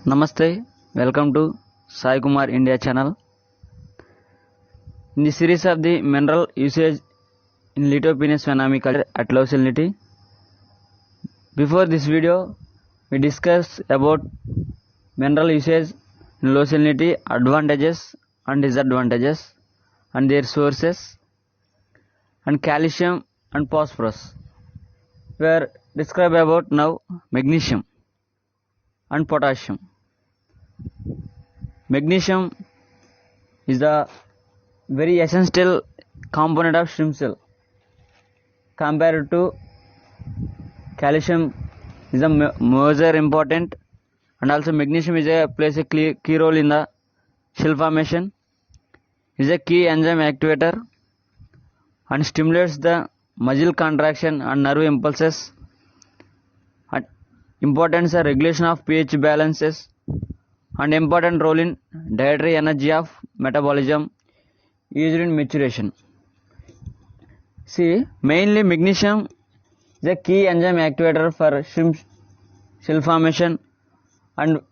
Namaste, welcome to Sai Kumar India channel. In the series of the mineral usage in Lithopenis Vannamei culture at low salinity. Before this video, we discussed about mineral usage in low salinity, advantages and disadvantages and their sources, and calcium and phosphorus. We are described about now magnesium and potassium. Magnesium is the very essential component of shrimp shell compared to calcium is a major important, and also magnesium is plays a key role in the shell formation, is a key enzyme activator and stimulates the muscle contraction and nerve impulses, and importance of regulation of pH balances, and important role in dietary energy of metabolism used in maturation. See, mainly magnesium is a key enzyme activator for shrimp shell formation and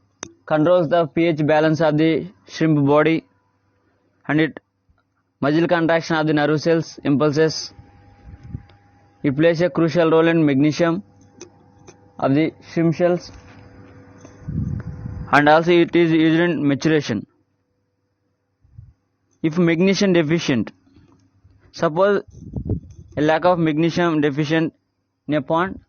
controls the pH balance of the shrimp body, and it muscle contraction of the nerve cells impulses. It plays a crucial role in magnesium of the shrimp shells, and also it is used in maturation. If magnesium deficient, suppose a lack of magnesium deficient in a pond,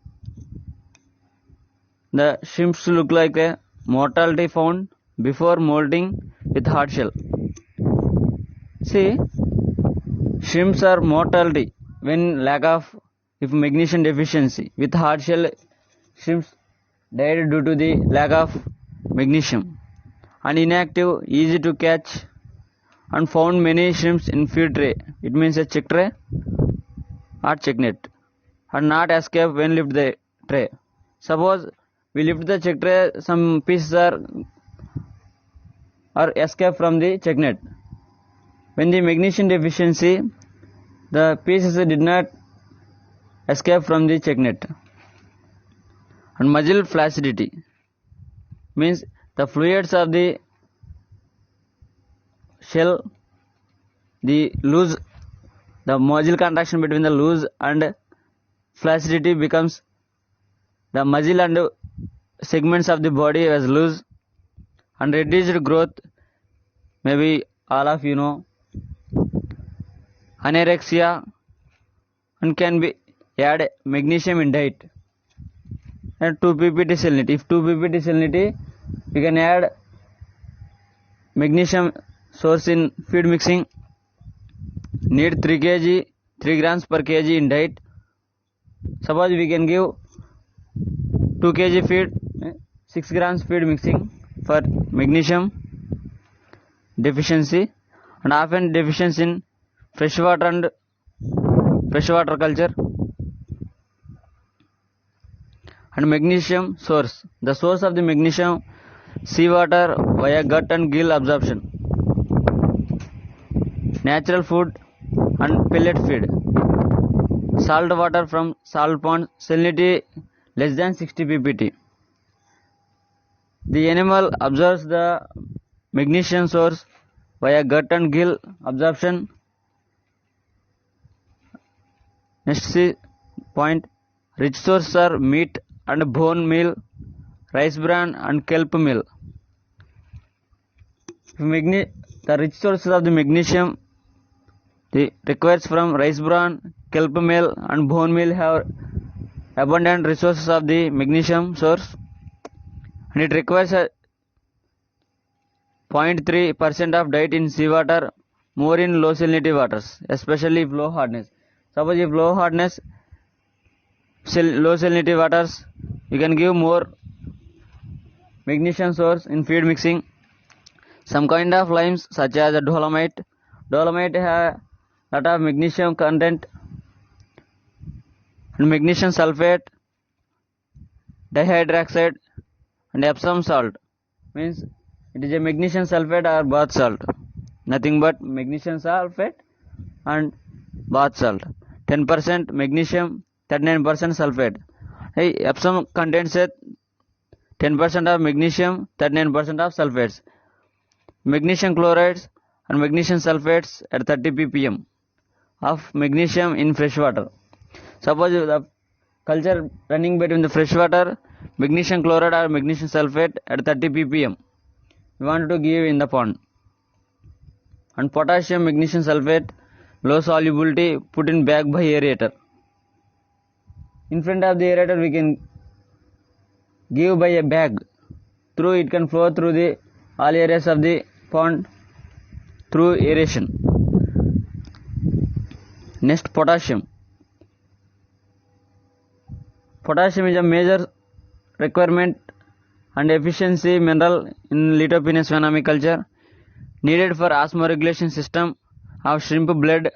the shrimps look like a mortality found before molting with hard shell. See, shrimps are mortality when lack of if magnesium deficiency. With hard shell, shrimps died due to the lack of magnesium, and inactive, easy to catch, and found many shrimps in feed tray. It means a check tray or check net, and not escape when lift the tray. Suppose we lift the check tray, some pieces are escape from the check net. When the magnesium deficiency, the pieces did not escape from the check net. And muscle flaccidity means the fluids of the shell, the loose, the muscle contraction between the loose and flaccidity becomes the muscle and segments of the body as loose, and reduced growth. Maybe all of you know anorexia, and can be add magnesium in diet. And 2 ppt salinity. If 2 ppt salinity, we can add magnesium source in feed mixing. Need 3 kg, 3 grams per kg in diet. Suppose we can give 2 kg feed, 6 grams feed mixing for magnesium deficiency, and often deficiency in freshwater and freshwater culture. And magnesium source. The source of the magnesium, seawater via gut and gill absorption, natural food and pellet feed, salt water from salt pond, salinity less than 60 ppt. The animal absorbs the magnesium source via gut and gill absorption. Next point, rich sources are meat and bone meal, rice bran and kelp meal. The rich sources of the magnesium requires from rice bran, kelp meal and bone meal have abundant resources of the magnesium source, and it requires a 0.3% of diet in seawater, more in low salinity waters, especially if low hardness. Suppose if low hardness, low salinity waters, you can give more magnesium source in feed mixing. Some kind of limes such as dolomite have lot of magnesium content, and magnesium sulfate, dihydroxide and Epsom salt means it is a magnesium sulfate or bath salt, nothing but magnesium sulfate and bath salt. 10% magnesium, 39% sulfate. Epsom contains 10% of magnesium, 39% of sulfates. Magnesium chlorides and magnesium sulfates at 30 ppm of magnesium in fresh water. Suppose the culture running between the fresh water, magnesium chloride or magnesium sulfate at 30 ppm. We want to give in the pond. And potassium magnesium sulfate, low solubility, put in bag by aerator. In front of the aerator we can give by a bag. Through it can flow through the all areas of the pond through aeration. Next, potassium. Potassium is a major requirement and efficiency mineral in Lithopenes vannamei culture, needed for osmoregulation system of shrimp blood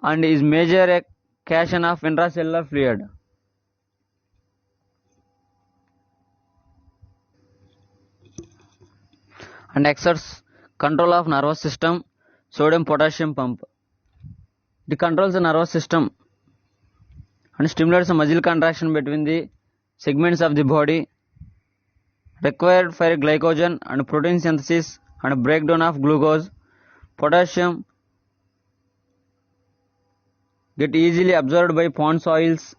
and is major cation of intracellular fluid. And exerts control of nervous system, sodium potassium pump. It controls the nervous system and stimulates the muscle contraction between the segments of the body, required for glycogen and protein synthesis and breakdown of glucose. Potassium get easily absorbed by pond soils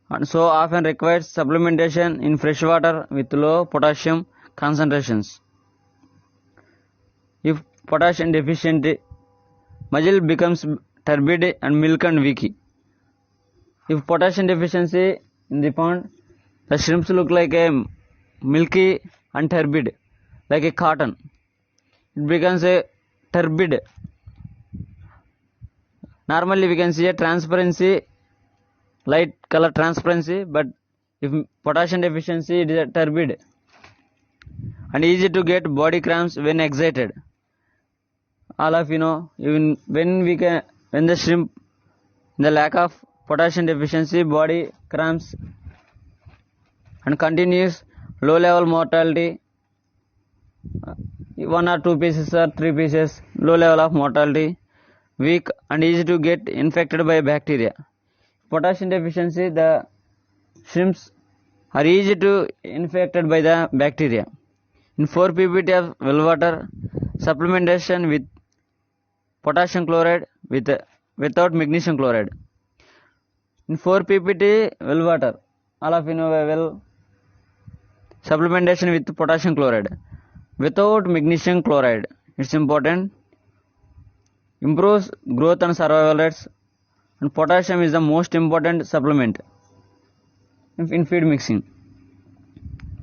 and so often requires supplementation in fresh water with low potassium concentrations. If potassium deficient, muscle becomes turbid and milk and weak. If potassium deficiency in the pond, the shrimps look like a milky and turbid, like a cotton. It becomes a turbid. Normally we can see a transparency, light color transparency, but if potassium deficiency, it is a turbid and easy to get body cramps when excited. All of you know, even when the shrimp, in the lack of potassium deficiency, body cramps and continuous low level mortality, 1 or 2 pieces or 3 pieces, low level of mortality, weak and easy to get infected by bacteria. Potassium deficiency, the shrimps are easy to infected by the bacteria. In 4 ppt of well water, supplementation with potassium chloride without magnesium chloride. In 4 ppt well water, all of you know well, supplementation with potassium chloride without magnesium chloride. It's important. Improves growth and survival rates, and potassium is the most important supplement in feed mixing.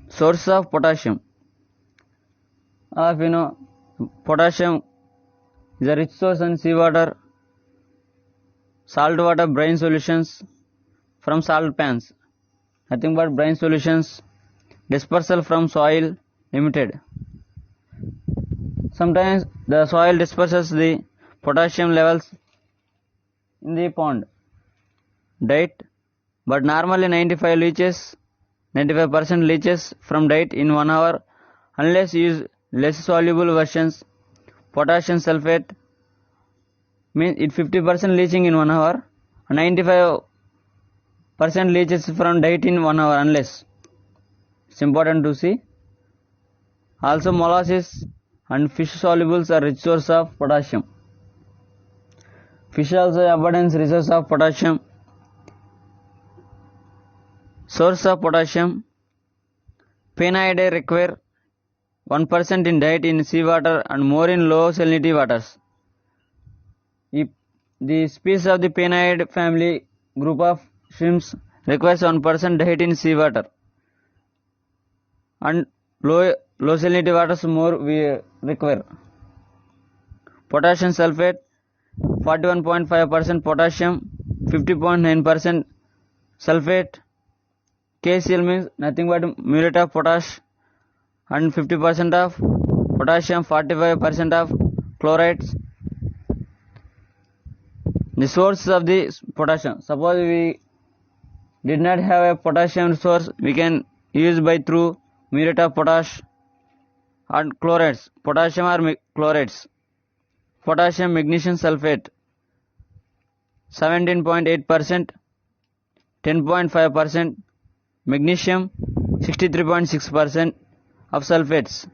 Source of potassium. All of you know potassium is a rich source in seawater, salt water, brine solutions from salt pans. Nothing but brine solutions. Dispersal from soil limited. Sometimes the soil disperses the potassium levels in the pond. Diet, but normally 95% leaches from diet in 1 hour unless use less soluble versions. Potassium sulfate means it 50% leaching in 1 hour, 95% leaches from diet in 1 hour unless. It's important to see. Also molasses and fish solubles are rich source of potassium. Fish also abundant resource of potassium. Source of potassium. Penaeidae require 1% in diet in seawater and more in low salinity waters. If the species of the Penaeidae family group of shrimps requires 1% diet in seawater and low salinity waters more we require. Potassium sulfate 41.5% potassium, 50.9% sulfate. KCl means nothing but muriate of potash and 50% of potassium, 45% of chlorides. The source of the potassium. Suppose we did not have a potassium source, we can use by through muriate of potash and chlorides. Potassium or chlorides. Potassium magnesium sulfate 17.8%, 10.5% magnesium 63.6% of sulfates.